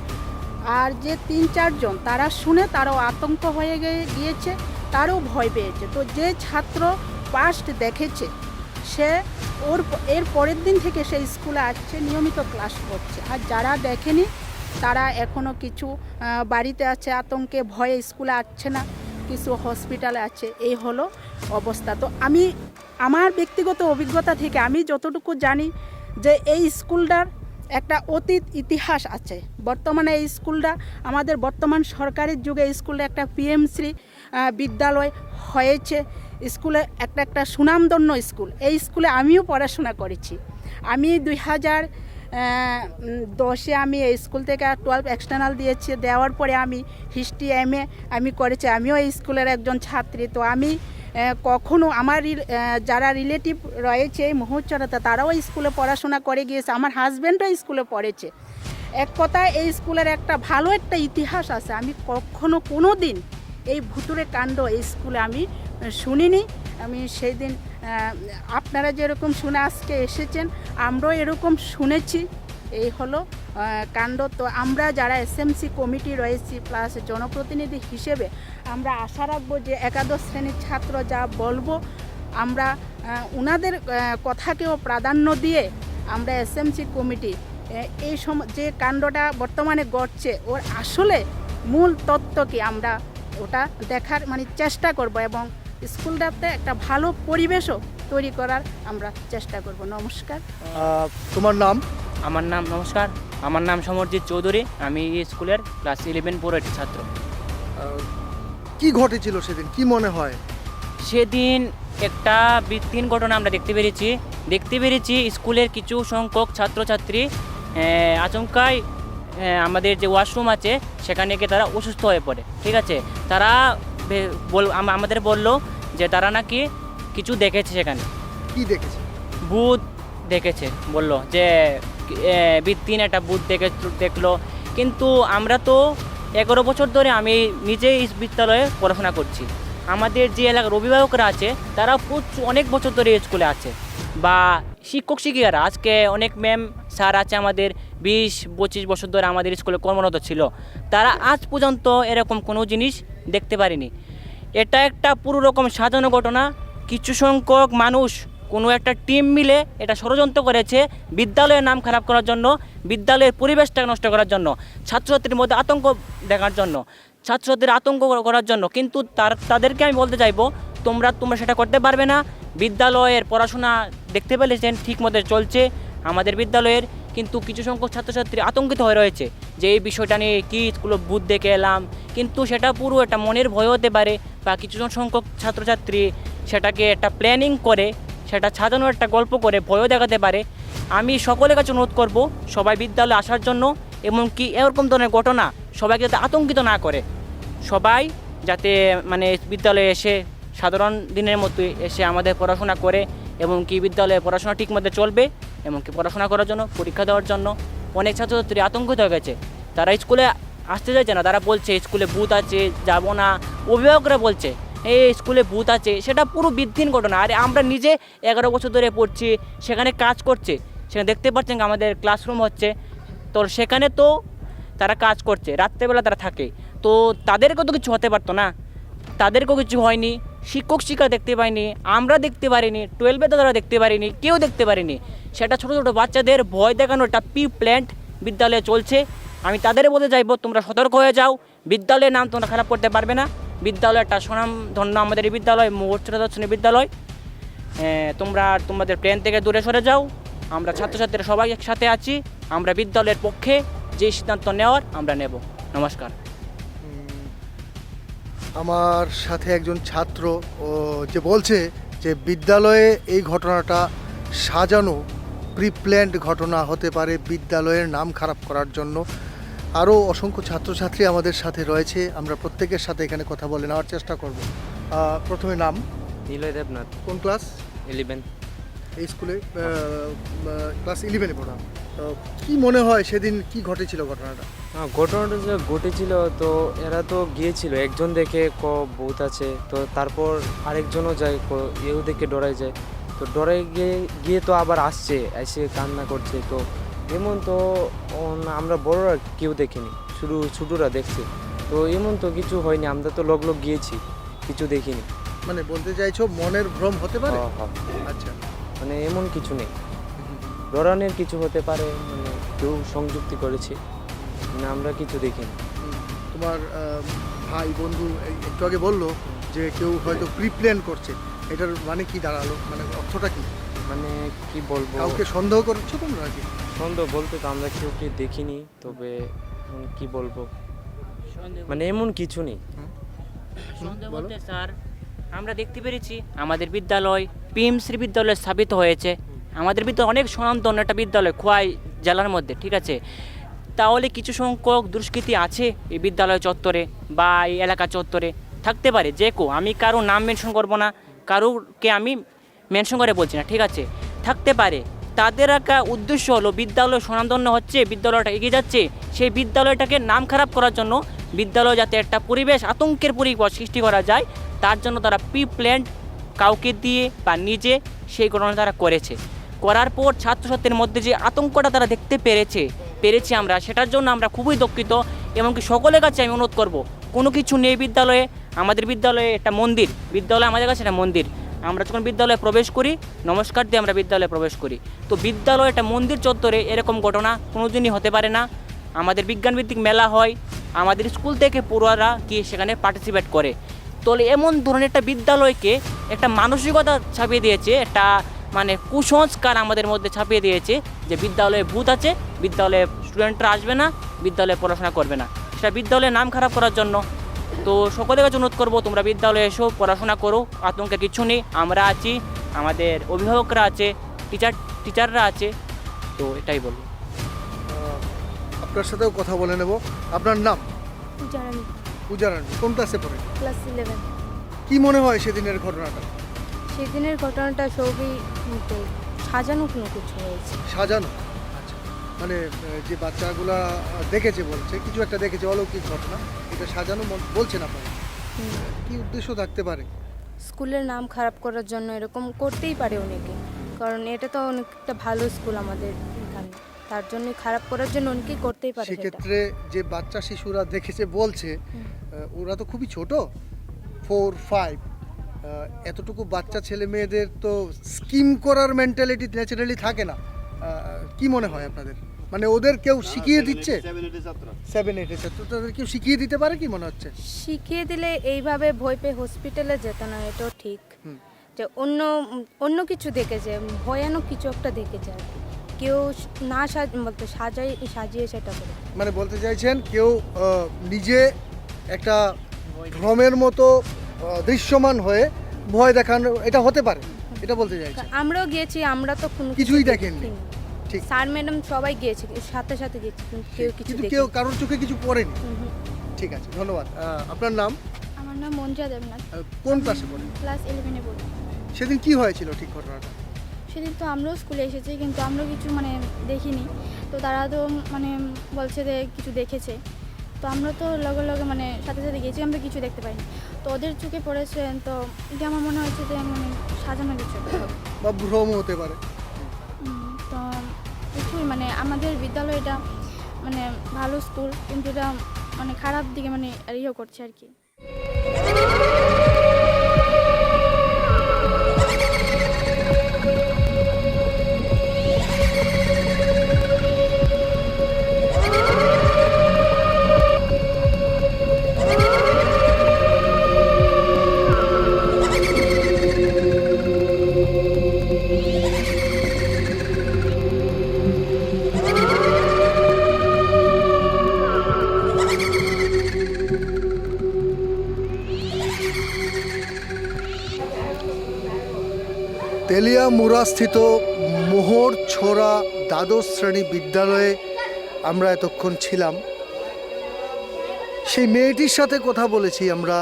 Speaker 9: আর যে 3-4 জন তারা শুনে তারাও আতঙ্ক হয়ে গিয়েছে, তারও ভয় পেয়েছে। তো যে ছাত্র ফার্স্ট দেখেছে সে এর পরের দিন থেকে সে স্কুলে আসছে, নিয়মিত ক্লাস করছে। আর যারা দেখেনি তারা এখনও কিছু বাড়িতে আছে, আতঙ্কে ভয়ে স্কুলে আসছে না, কিছু হসপিটালে আছে। এই হলো অবস্থা। তো আমি আমার ব্যক্তিগত অভিজ্ঞতা থেকে আমি যতটুকু জানি যে এই স্কুলটার একটা অতীত ইতিহাস আছে। বর্তমানে এই স্কুলটা আমাদের বর্তমান সরকারের যুগে স্কুলে একটা পিএমশ্রী বিদ্যালয় হয়েছে। স্কুলে একটা সুনামধন্য স্কুল। এই স্কুলে আমিও পড়াশোনা করেছি। আমি 2010-এ আমি এই স্কুল থেকে 12 এক্সটার্নাল দিয়েছি। দেওয়ার পরে আমি হিস্ট্রি MA আমি করেছি। আমিও এই স্কুলের একজন ছাত্রী। তো আমি কখনো আমার যারা রিলেটিভ রয়েছে এই মোহরচড়াতে তারাও স্কুলে পড়াশোনা করে গিয়েছে। আমার হাজব্যান্ডও স্কুলে পড়েছে। এক কথায় এই স্কুলের একটা ভালো একটা ইতিহাস আছে। আমি কখনো কোনো দিন এই ভুতুড়ে কাণ্ড এই স্কুলে আমি শুনিনি। আমি সেই দিন আপনারা যেরকম শুনে আজকে এসেছেন, আমরাও এরকম শুনেছি। এই হলো কাণ্ড। তো আমরা যারা এসএমসি কমিটি রয়েছি প্লাস জনপ্রতিনিধি হিসেবে আমরা আশা রাখবো যে একাদশ শ্রেণীর ছাত্র যা বলবো আমরা ওনাদের কথাকেও প্রাধান্য দিয়ে আমরা এসএমসি কমিটি এই যে কাণ্ডটা বর্তমানে ঘটছে ওর আসলে মূল তত্ত্ব কি আমরা ওটা দেখার চেষ্টা করব এবং স্কুলটাতে একটা ভালো পরিবেশও তৈরি করার আমরা চেষ্টা করব। নমস্কার।
Speaker 1: তোমার নাম?
Speaker 10: আমার নাম, নমস্কার, আমার নাম সমরজিৎ চৌধুরী, আমি এই স্কুলের ক্লাস 11 পড়ের ছাত্র।
Speaker 1: কি ঘটেছিল সেদিন, কি মনে হয়?
Speaker 10: সেদিন একটা বিচ্ছিন্ন ঘটনা আমরা দেখতে পেরেছি স্কুলের কিছু সংখ্যক ছাত্রছাত্রী আচমকায় আমাদের যে ওয়াশরুম আছে সেখানে গিয়ে তারা অসুস্থ হয়ে পড়ে। ঠিক আছে, তারা আমাদের বলল যে তারা নাকি কিছু দেখেছে, সেখানে
Speaker 1: কি দেখেছে?
Speaker 10: ভূত দেখেছে, বলল যে বিচ্ছিন্ন একটা ভূত দেখলো। কিন্তু আমরা তো 11 বছর ধরে আমি নিজেই এই বিদ্যালয়ে পড়াশোনা করছি। আমাদের যে এলাকার অভিভাবকরা আছে তারা অনেক বছর ধরে স্কুলে আছে, বা শিক্ষক শিক্ষিকারা আজকে অনেক ম্যাম স্যার আছে আমাদের 20-25 বছর ধরে আমাদের স্কুলে কর্মরত ছিল, তারা আজ পর্যন্ত এরকম কোনো জিনিস দেখতে পারেনি। এটা একটা পুরো রকম সাজানো ঘটনা। কিছু সংখ্যক মানুষ, কোনো একটা টিম মিলে এটা ষড়যন্ত্র করেছে বিদ্যালয়ের নাম খারাপ করার জন্য, বিদ্যালয়ের পরিবেশটা নষ্ট করার জন্য, ছাত্রছাত্রীর মধ্যে আতঙ্ক দেখার জন্য, ছাত্রছাত্রীর আতঙ্ক করার জন্য। কিন্তু তাদেরকে আমি বলতে চাইবো, তোমরা সেটা করতে পারবে না। বিদ্যালয়ের পড়াশোনা দেখতে পেলেছেন ঠিক মতো চলছে আমাদের বিদ্যালয়ের, কিন্তু কিছু সংখ্যক ছাত্রছাত্রী আতঙ্কিত হয়ে রয়েছে যে এই বিষয়টা নিয়ে কি স্কুলে ভূত দেখে এলাম। কিন্তু সেটা পুরো একটা মনের ভয় হতে পারে, বা কিছু সংখ্যক ছাত্রছাত্রী সেটাকে একটা প্ল্যানিং করে, সেটা সাজানো একটা গল্প করে ভয়ও দেখাতে পারে। আমি সকলের কাছে অনুরোধ করব সবাই বিদ্যালয়ে আসার জন্য, এবং কি এরকম ধরনের ঘটনা সবাইকে যাতে আতঙ্কিত না করে, সবাই যাতে মানে বিদ্যালয়ে এসে সাধারণ দিনের মতো এসে আমাদের পড়াশোনা করে, এবং কি বিদ্যালয়ে পড়াশোনা ঠিক মতো চলবে, এবং কি পড়াশোনা করার জন্য, পরীক্ষা দেওয়ার জন্য। অনেক ছাত্রছাত্রী আতঙ্কিত হয়ে গেছে, তারা স্কুলে আসতে চাইছে না, তারা বলছে স্কুলে ভূত আছে, যাব না। অভিভাবকরা বলছে এই স্কুলে ভূত আছে, সেটা পুরো বিচ্ছিন্ন ঘটনা। আরে আমরা নিজে 11 বছর ধরে পড়ছি, সেখানে কাজ করছে, সেখানে দেখতে পাচ্ছেন আমাদের ক্লাসরুম হচ্ছে, তো সেখানে তো তারা কাজ করছে, রাত্রেবেলা তারা থাকে, তো তাদেরকেও তো কিছু হতে পারতো না, তাদেরকেও কিছু হয়নি। শিক্ষক শিক্ষা দেখতে পাইনি, আমরা দেখতে পারিনি, 12-এ তো তারা দেখতে পারিনি, কেউ দেখতে পারিনি। সেটা ছোটো ছোটো বাচ্চাদের ভয় দেখানো একটা প্ল্যান্ট বিদ্যালয়ে চলছে। আমি তাদের বলতে চাইবো, তোমরা সতর্ক হয়ে যাও, বিদ্যালয়ের নাম তোমরা খারাপ করতে পারবে না। বিদ্যালয় একটা সুনামধন্য আমাদের এই বিদ্যালয়, উচ্চতর বিদ্যালয়। তোমরা তোমাদের প্ল্যান থেকে দূরে সরে যাও। আমরা ছাত্রছাত্রীরা সবাই একসাথে আছি, আমরা বিদ্যালয়ের পক্ষে যে সিদ্ধান্ত নেওয়ার আমরা নেব। নমস্কার।
Speaker 1: আমার সাথে একজন ছাত্র যে বলছে যে বিদ্যালয়ে এই ঘটনাটা সাজানো প্রিপ্ল্যান্ড ঘটনা হতে পারে বিদ্যালয়ের নাম খারাপ করার জন্য। আরও অসংখ্য ছাত্রছাত্রী আমাদের সাথে রয়েছে, আমরা প্রত্যেকের সাথে এখানে কথা বলে নেওয়ার চেষ্টা করব। প্রথমে নাম?
Speaker 11: নিলয় দেবনাথ।
Speaker 1: কোন ক্লাস?
Speaker 11: 11।
Speaker 1: এই স্কুলে ক্লাস 11-এ পড়া। কি মনে হয় সেদিন কি ঘটেছিল ঘটনাটা?
Speaker 11: ঘটনাটা যে ঘটেছিল, তো এরা তো গিয়েছিল, একজন দেখে ভূত আছে, তো তারপর আরেকজনও যায়, এও দেখে ডরাই যায়, তো ডরাই গিয়ে তো আবার আসছে, এসে কান্না করছে। তো এমন তো আমরা বড়রা কেউ দেখিনি, শুধু ছোটরা দেখছে। তো এমন তো কিছু হয়নি, আমরা তো লোক গিয়েছি, কিছু দেখিনি।
Speaker 1: মানে বলতে চাইছো মনের ভ্রম হতে পারে? আচ্ছা,
Speaker 11: মানে এমন কিছু নেই, ডরানোর কিছু হতে পারে, মানে কেউ সংযুক্তি করেছে, মানে আমরা কিছু দেখিনি।
Speaker 1: তোমার ভাই বন্ধু একটু আগে বললো যে কেউ হয়তো প্রিপ্ল্যান করছে, এটার মানে কি দাঁড়ালো, মানে অর্থটা কি?
Speaker 11: মানে কি বলবো,
Speaker 1: কাউকে সন্দেহ করছো তোমরা নাকি?
Speaker 11: সন্দেহ বলতে তো আমরা কেউকে দেখিনি, তবে কি বলবো, মানে এমন কিছু নেই।
Speaker 10: সন্দেহ বলতে স্যার, আমরা দেখতে পেরেছি আমাদের বিদ্যালয় পিএমসি বিদ্যালয় স্থাপিত হয়েছে। আমাদের বিদ্যালয় অনেক সুনামধন্য একটা বিদ্যালয় খোয়াই জেলার মধ্যে, ঠিক আছে। তাহলে কিছু সংখ্যক দুষ্কৃতী আছে এই বিদ্যালয় চত্বরে বা এই এলাকা চত্বরে, থাকতে পারে যে কেউ, আমি কারো নাম মেনশন করব না, কারোকে আমি মেনশন করে বলছি না, ঠিক আছে, থাকতে পারে। তাদের একটা উদ্দেশ্য হলো বিদ্যালয় সুনামধন্য হচ্ছে, বিদ্যালয়টা এগিয়ে যাচ্ছে, সেই বিদ্যালয়টাকে নাম খারাপ করার জন্য, বিদ্যালয় যাতে একটা পরিবেশ আতঙ্কের পরিবেশ সৃষ্টি করা যায়, তার জন্য তারা প্রিপ্ল্যান্ড কাউকে দিয়ে বা নিজে সেই ঘটনা তারা করেছে। করার পর ছাত্রছাত্রীর মধ্যে যে আতঙ্কটা তারা দেখতে পেরেছি আমরা, সেটার জন্য আমরা খুবই দুঃখিত। এমনকি সকলের কাছে আমি অনুরোধ করব, কোনো কিছু নেই বিদ্যালয়ে, আমাদের বিদ্যালয়ে একটা মন্দির, বিদ্যালয় আমাদের কাছে একটা মন্দির। আমরা যখন বিদ্যালয়ে প্রবেশ করি, নমস্কার দিয়ে আমরা বিদ্যালয়ে প্রবেশ করি। তো বিদ্যালয় একটা মন্দির চত্বরে এরকম ঘটনা কোনোদিনই হতে পারে না। আমাদের বিজ্ঞানভিত্তিক মেলা হয়, আমাদের স্কুল থেকে পড়ুয়ারা কি সেখানে পার্টিসিপেট করে। তাহলে এমন ধরনের একটা বিদ্যালয়কে একটা মানসিকতা ছাপিয়ে দিয়েছে, একটা মানে কুসংস্কার আমাদের মধ্যে ছাপিয়ে দিয়েছে যে বিদ্যালয়ে ভূত আছে, বিদ্যালয়ে স্টুডেন্টরা আসবে না, বিদ্যালয়ে পড়াশোনা করবে না, সেটা বিদ্যালয়ের নাম খারাপ করার জন্য। তো সকলের কাছে অনুরোধ করবো, তোমরা বিদ্যালয়ে এসো, পড়াশোনা করো, আতঙ্কের কিছু নেই, আমরা আছি, আমাদের অভিভাবকরা আছে, টিচাররা আছে, তো এটাই বলবো।
Speaker 1: আপনার সাথেও কথা বলে নেব। আপনার নাম?
Speaker 3: জানি
Speaker 1: পূজারানী। কোন ক্লাসে পড়ে?
Speaker 3: ক্লাস 11।
Speaker 1: কি মনে হয় সেদিনের ঘটনাটা?
Speaker 4: সেদিনের ঘটনাটা সবই সাজানো কোনো কিছু হয়েছে।
Speaker 1: সাজানো? আচ্ছা, মানে যে বাচ্চাগুলা দেখেছে, বলছে কিছু একটা দেখেছে অলৌকিক ঘটনা, এটা সাজানো বলছেন আপনারা? কি উদ্দেশ্য থাকতে পারে?
Speaker 4: স্কুলের নাম খারাপ করার জন্য এরকম করতেই পারে অনেকে, কারণ এটা তো অনেকটা ভালো স্কুল আমাদের এখানে, তার জন্যই খারাপ করার জন্য অনেকেই করতেই পারে।
Speaker 1: সেক্ষেত্রে যে বাচ্চা শিশুরা দেখেছে বলছে, ওরা তো খুবই ছোট, 4-5, এতটুকু বাচ্চা ছেলে মেয়েদের তো স্কিম করার মেন্টালিটি ন্যাচারালি থাকে না। কি মনে হয় আপনাদের? মানে ওদের কেউ শিখিয়ে দিচ্ছে? 7-8 তো তাদের কেউ শিখিয়ে দিতে পারে কি মনে হচ্ছে?
Speaker 4: শিখিয়ে দিলে এইভাবে ভয় পেয়ে হসপিটালে যেত না, এটাও ঠিক। যে অন্য কিছু দেখেছে, ভয়ানক কিছু একটা দেখেছে আর কি, কেউ না বলতে সাজিয়ে সেটা করে।
Speaker 1: মানে বলতে চাইছেন কেউ নিজে একটা ভ্রমের মতো দৃশ্যমান হয়ে ভয় দেখানো, এটা হতে পারে, এটা বলতে চাইছেন?
Speaker 4: আমরাও গিয়েছি, আমরা তো কোনো
Speaker 1: কিছুই দেখেননি। ঠিক,
Speaker 4: স্যার ম্যাডাম সবাই গিয়েছে, সাথে সাথে গিয়েছি, কিন্তু কেউ কিছু
Speaker 1: কিন্তু
Speaker 4: দেখেনি।
Speaker 1: কেউ কারোর চোখে কিছু পড়েনি। ঠিক আছে, ধন্যবাদ। আপনার নাম?
Speaker 3: আমার নাম মঞ্জুয়া দেবনাথ,
Speaker 1: কোন ক্লাসে পড়েন?
Speaker 3: ক্লাস 11-এ পড়ি।
Speaker 1: সেদিন কি হয়েছিল ঠিক ঘটনাটা?
Speaker 3: সেদিন তো আমরাও স্কুলে এসেছি, কিন্তু আমরাও কিছু দেখিনি। তো তারা তো বলছে যে কিছু দেখেছে, তো আমরা তো লগে লগে সাথে সাথে গেছি, আমরা কিছু দেখতে পাইনি। তো ওদের চোখে পড়েছে, তো এটা আমার মনে হচ্ছে যে সাজানো কিছু একটা হবে
Speaker 1: বা ভ্রম হতে পারে।
Speaker 3: তো কিছুই আমাদের বিদ্যালয় এটা ভালো স্কুল, কিন্তু এটা খারাপ দিকে ইয়ে করছে আর কি।
Speaker 1: তেলিয়ামুড়াস্থিত মোহর ছোড়া দ্বাদশ শ্রেণী বিদ্যালয়ে আমরা এতক্ষণ ছিলাম। সেই মেয়েটির সাথে কথা বলেছি আমরা,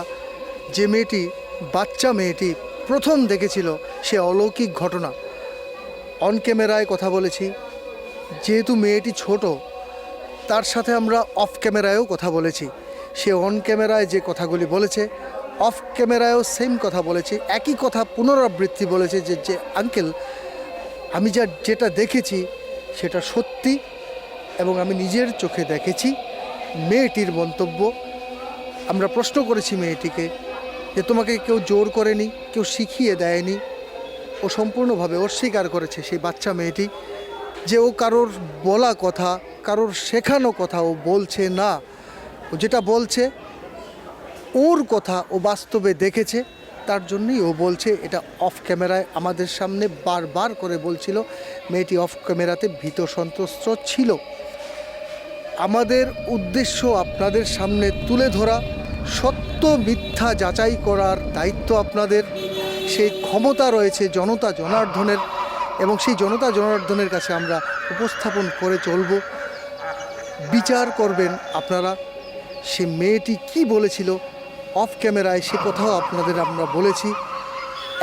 Speaker 1: যে মেয়েটি, বাচ্চা মেয়েটি প্রথম দেখেছিল সে অলৌকিক ঘটনা। অন ক্যামেরায় কথা বলেছি, যেহেতু মেয়েটি ছোট তার সাথে আমরা অফ ক্যামেরায়ও কথা বলেছি। সে অন ক্যামেরায় যে কথাগুলি বলেছে, অফ ক্যামেরায়ও সেম কথা বলেছে, একই কথা পুনরাবৃত্তি বলেছে যে আঙ্কেল, আমি যেটা দেখেছি সেটা সত্যি এবং আমি নিজের চোখে দেখেছি। মেয়েটির মন্তব্য, আমরা প্রশ্ন করেছি মেয়েটিকে যে তোমাকে কেউ জোর করেনি, কেউ শিখিয়ে দেয়নি। ও সম্পূর্ণভাবে অস্বীকার করেছে, সেই বাচ্চা মেয়েটি, যে ও কারোর বলা কথা, কারোর শেখানো কথা ও বলছে না। ও যেটা বলছে ওর কথা ও বাস্তবে দেখেছে, তার জন্যই ও বলছে। এটা অফ ক্যামেরায় আমাদের সামনে বারবার করে বলছিল। মেয়েটি অফ ক্যামেরাতে ভীত সন্ত্রস্ত ছিল। আমাদের উদ্দেশ্য আপনাদের সামনে তুলে ধরা, সত্য মিথ্যা যাচাই করার দায়িত্ব আপনাদের। সেই ক্ষমতা রয়েছে জনতা জনার্দনের, এবং সেই জনতা জনার্দনের কাছে আমরা উপস্থাপন করে চলব। বিচার করবেন আপনারা। সে মেয়েটি কি বলেছিল অফ ক্যামেরায়, সে কথাও আপনাদের আমরা বলেছি।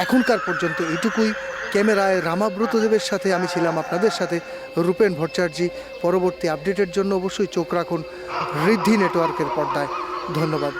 Speaker 1: এখনকার পর্যন্ত এটুকুই। ক্যামেরায় রামাব্রতদেবের সাথে আমি ছিলাম আপনাদের সাথে রূপেন ভট্টাচার্য। পরবর্তী আপডেটের জন্য অবশ্যই চোখ রাখুন ঋদ্ধি নেটওয়ার্কের পর্দায়। ধন্যবাদ।